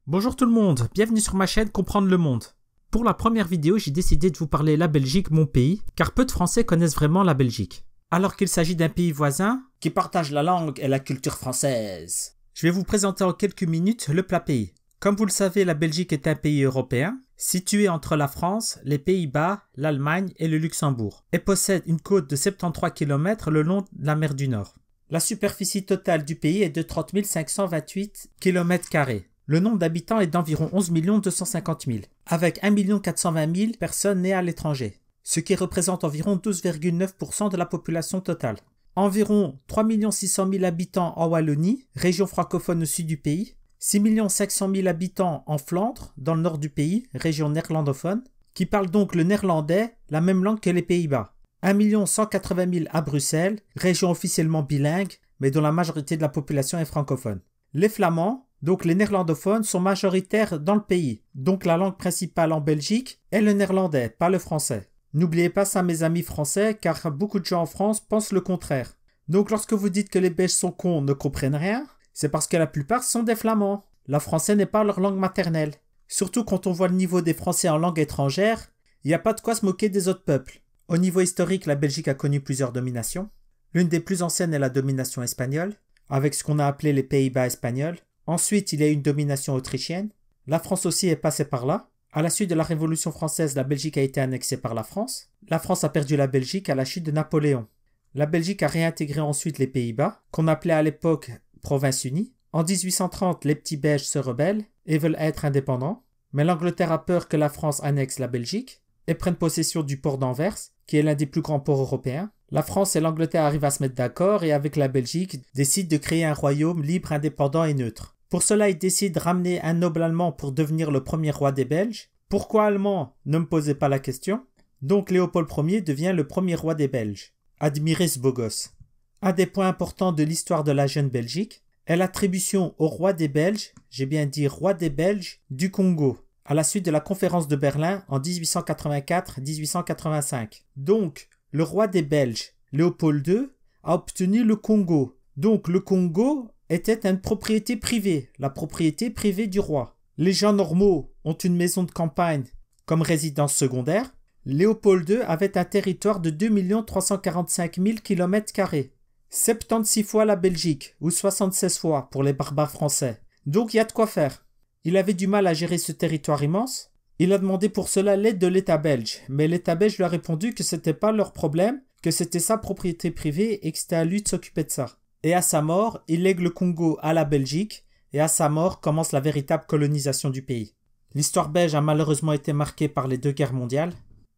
Bonjour tout le monde, bienvenue sur ma chaîne Comprendre le monde. Pour la première vidéo, j'ai décidé de vous parler de la Belgique, mon pays, car peu de Français connaissent vraiment la Belgique. Alors qu'il s'agit d'un pays voisin qui partage la langue et la culture française. Je vais vous présenter en quelques minutes le plat pays. Comme vous le savez, la Belgique est un pays européen, situé entre la France, les Pays-Bas, l'Allemagne et le Luxembourg, et possède une côte de 73 km le long de la mer du Nord. La superficie totale du pays est de 30 528 km². Le nombre d'habitants est d'environ 11 250 000, avec 1 420 000 personnes nées à l'étranger, ce qui représente environ 12,9% de la population totale. Environ 3 600 000 habitants en Wallonie, région francophone au sud du pays, 6 500 000 habitants en Flandre, dans le nord du pays, région néerlandophone, qui parlent donc le néerlandais, la même langue que les Pays-Bas. 1 180 000 à Bruxelles, région officiellement bilingue, mais dont la majorité de la population est francophone. Les Flamands, donc les néerlandophones, sont majoritaires dans le pays, donc la langue principale en Belgique est le néerlandais, pas le français. N'oubliez pas ça mes amis français, car beaucoup de gens en France pensent le contraire. Donc lorsque vous dites que les Belges sont cons, ne comprennent rien, c'est parce que la plupart sont des Flamands. Le français n'est pas leur langue maternelle. Surtout quand on voit le niveau des Français en langue étrangère, il n'y a pas de quoi se moquer des autres peuples. Au niveau historique, la Belgique a connu plusieurs dominations. L'une des plus anciennes est la domination espagnole, avec ce qu'on a appelé les Pays-Bas espagnols. Ensuite, il y a eu une domination autrichienne. La France aussi est passée par là. À la suite de la Révolution française, la Belgique a été annexée par la France. La France a perdu la Belgique à la chute de Napoléon. La Belgique a réintégré ensuite les Pays-Bas, qu'on appelait à l'époque Province Unie. En 1830, les petits Belges se rebellent et veulent être indépendants. Mais l'Angleterre a peur que la France annexe la Belgique et prenne possession du port d'Anvers, qui est l'un des plus grands ports européens. La France et l'Angleterre arrivent à se mettre d'accord et avec la Belgique décident de créer un royaume libre, indépendant et neutre. Pour cela, ils décident de ramener un noble allemand pour devenir le premier roi des Belges. Pourquoi allemand? Ne me posez pas la question. Donc Léopold Ier devient le premier roi des Belges. Admirez ce beau gosse. Un des points importants de l'histoire de la jeune Belgique est l'attribution au roi des Belges, j'ai bien dit roi des Belges, du Congo, à la suite de la conférence de Berlin en 1884-1885. Donc, le roi des Belges, Léopold II, a obtenu le Congo. Donc le Congo était une propriété privée, la propriété privée du roi. Les gens normaux ont une maison de campagne comme résidence secondaire. Léopold II avait un territoire de 2 345 000 km², 76 fois la Belgique ou 76 fois pour les barbares français. Donc il y a de quoi faire. Il avait du mal à gérer ce territoire immense. Il a demandé pour cela l'aide de l'État belge, mais l'État belge lui a répondu que c'était pas leur problème, que c'était sa propriété privée et que c'était à lui de s'occuper de ça. Et à sa mort, il lègue le Congo à la Belgique, et à sa mort commence la véritable colonisation du pays. L'histoire belge a malheureusement été marquée par les deux guerres mondiales.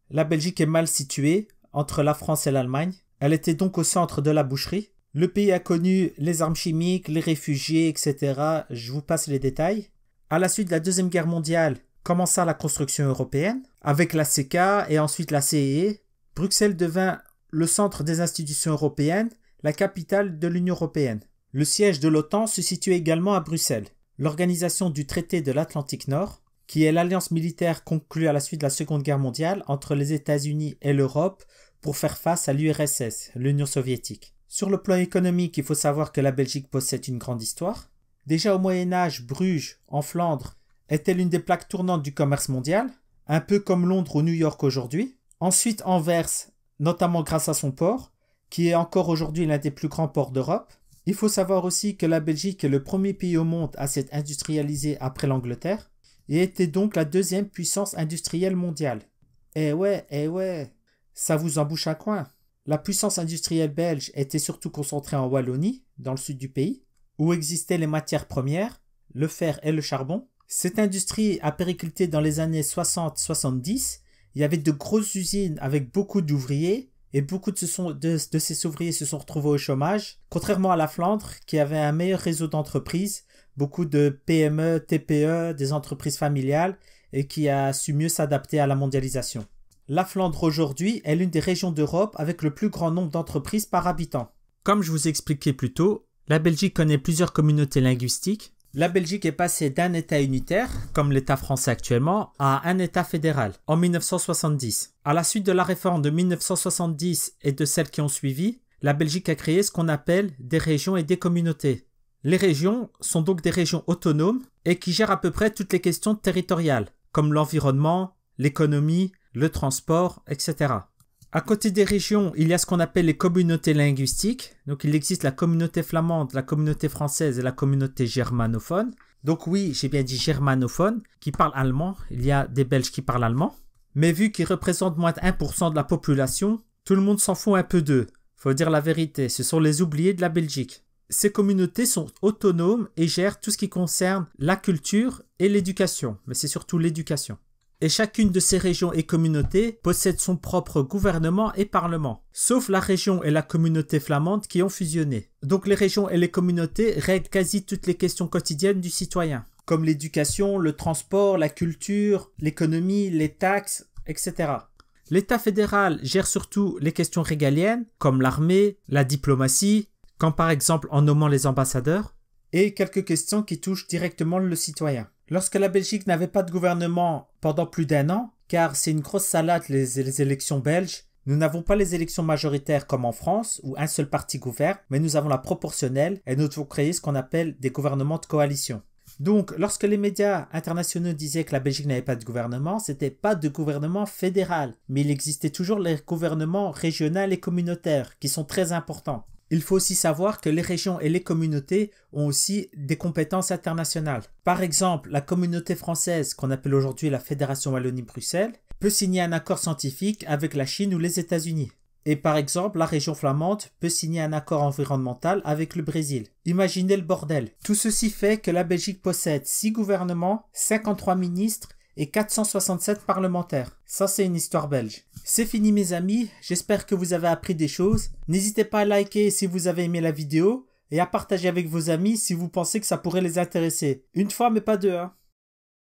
La Belgique est mal située, entre la France et l'Allemagne. Elle était donc au centre de la boucherie. Le pays a connu les armes chimiques, les réfugiés, etc. Je vous passe les détails. À la suite de la Deuxième Guerre mondiale, commença la construction européenne, avec la CK et ensuite la CEE. Bruxelles devint le centre des institutions européennes, la capitale de l'Union européenne. Le siège de l'OTAN se situe également à Bruxelles. L'organisation du traité de l'Atlantique Nord, qui est l'alliance militaire conclue à la suite de la Seconde Guerre mondiale entre les États-Unis et l'Europe pour faire face à l'URSS, l'Union soviétique. Sur le plan économique, il faut savoir que la Belgique possède une grande histoire. Déjà au Moyen-Âge, Bruges, en Flandre, était l'une des plaques tournantes du commerce mondial, un peu comme Londres ou New York aujourd'hui. Ensuite, Anvers, notamment grâce à son port, qui est encore aujourd'hui l'un des plus grands ports d'Europe. Il faut savoir aussi que la Belgique est le premier pays au monde à s'être industrialisé après l'Angleterre et était donc la deuxième puissance industrielle mondiale. Eh ouais, ça vous embouche un coin. La puissance industrielle belge était surtout concentrée en Wallonie, dans le sud du pays, où existaient les matières premières, le fer et le charbon. Cette industrie a périclité dans les années 60-70. Il y avait de grosses usines avec beaucoup d'ouvriers, et beaucoup de ces ouvriers se sont retrouvés au chômage, contrairement à la Flandre, qui avait un meilleur réseau d'entreprises, beaucoup de PME, TPE, des entreprises familiales, et qui a su mieux s'adapter à la mondialisation. La Flandre aujourd'hui est l'une des régions d'Europe avec le plus grand nombre d'entreprises par habitant. Comme je vous ai expliqué plus tôt, la Belgique connaît plusieurs communautés linguistiques. La Belgique est passée d'un État unitaire, comme l'État français actuellement, à un État fédéral, en 1970. À la suite de la réforme de 1970 et de celles qui ont suivi, la Belgique a créé ce qu'on appelle des régions et des communautés. Les régions sont donc des régions autonomes et qui gèrent à peu près toutes les questions territoriales, comme l'environnement, l'économie, le transport, etc. À côté des régions, il y a ce qu'on appelle les communautés linguistiques. Donc il existe la communauté flamande, la communauté française et la communauté germanophone. Donc oui, j'ai bien dit germanophone, qui parlent allemand. Il y a des Belges qui parlent allemand. Mais vu qu'ils représentent moins de 1% de la population, tout le monde s'en fout un peu d'eux. Faut dire la vérité, ce sont les oubliés de la Belgique. Ces communautés sont autonomes et gèrent tout ce qui concerne la culture et l'éducation. Mais c'est surtout l'éducation. Et chacune de ces régions et communautés possède son propre gouvernement et parlement, sauf la région et la communauté flamande qui ont fusionné. Donc les régions et les communautés règlent quasi toutes les questions quotidiennes du citoyen, comme l'éducation, le transport, la culture, l'économie, les taxes, etc. L'État fédéral gère surtout les questions régaliennes, comme l'armée, la diplomatie, comme par exemple en nommant les ambassadeurs, et quelques questions qui touchent directement le citoyen. Lorsque la Belgique n'avait pas de gouvernement pendant plus d'1 an, car c'est une grosse salade les élections belges, nous n'avons pas les élections majoritaires comme en France, où un seul parti gouverne, mais nous avons la proportionnelle et nous devons créer ce qu'on appelle des gouvernements de coalition. Donc, lorsque les médias internationaux disaient que la Belgique n'avait pas de gouvernement, c'était pas de gouvernement fédéral, mais il existait toujours les gouvernements régionaux et communautaires, qui sont très importants. Il faut aussi savoir que les régions et les communautés ont aussi des compétences internationales. Par exemple, la communauté française, qu'on appelle aujourd'hui la Fédération Wallonie-Bruxelles, peut signer un accord scientifique avec la Chine ou les États-Unis. Et par exemple, la région flamande peut signer un accord environnemental avec le Brésil. Imaginez le bordel. Tout ceci fait que la Belgique possède 6 gouvernements, 53 ministres et 467 parlementaires. Ça, c'est une histoire belge. C'est fini mes amis, j'espère que vous avez appris des choses. N'hésitez pas à liker si vous avez aimé la vidéo et à partager avec vos amis si vous pensez que ça pourrait les intéresser. Une fois mais pas deux, hein.